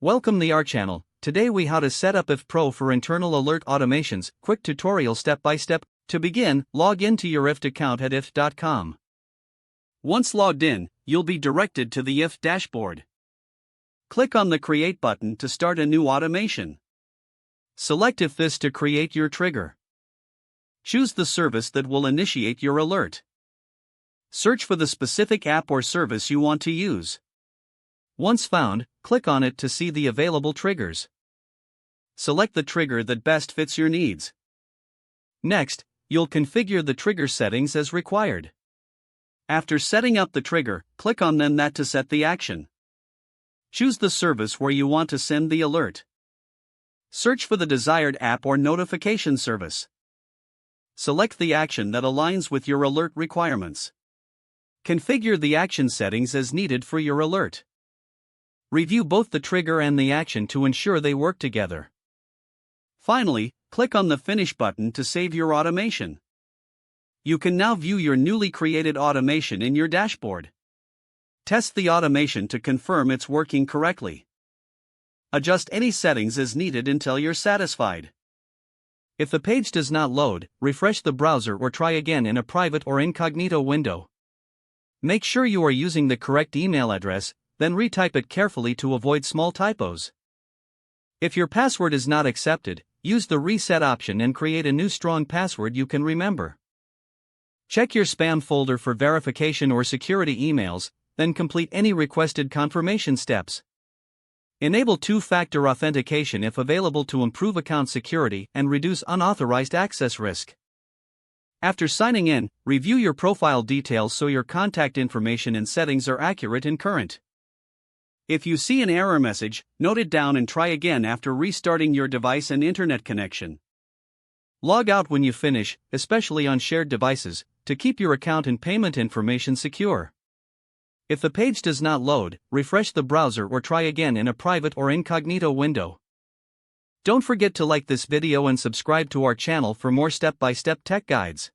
Welcome to our channel. Today we how to set up IFTTT Pro for internal alert automations. Quick tutorial step by step. To begin, log into your IFTTT account at IFTTT.com. Once logged in, you'll be directed to the IFTTT dashboard. Click on the Create button to start a new automation. Select IFTTT to create your trigger. Choose the service that will initiate your alert. Search for the specific app or service you want to use. Once found, click on it to see the available triggers. Select the trigger that best fits your needs. Next, you'll configure the trigger settings as required. After setting up the trigger, click on that to set the action. Choose the service where you want to send the alert. Search for the desired app or notification service. Select the action that aligns with your alert requirements. Configure the action settings as needed for your alert. Review both the trigger and the action to ensure they work together. Finally, click on the Finish button to save your automation. You can now view your newly created automation in your dashboard. Test the automation to confirm it's working correctly. Adjust any settings as needed until you're satisfied. If the page does not load, refresh the browser or try again in a private or incognito window. Make sure you are using the correct email address, then retype it carefully to avoid small typos. If your password is not accepted, use the reset option and create a new strong password you can remember. Check your spam folder for verification or security emails, then complete any requested confirmation steps. Enable two-factor authentication if available to improve account security and reduce unauthorized access risk. After signing in, review your profile details so your contact information and settings are accurate and current. If you see an error message, note it down and try again after restarting your device and internet connection. Log out when you finish, especially on shared devices, to keep your account and payment information secure. If the page does not load, refresh the browser or try again in a private or incognito window. Don't forget to like this video and subscribe to our channel for more step-by-step tech guides.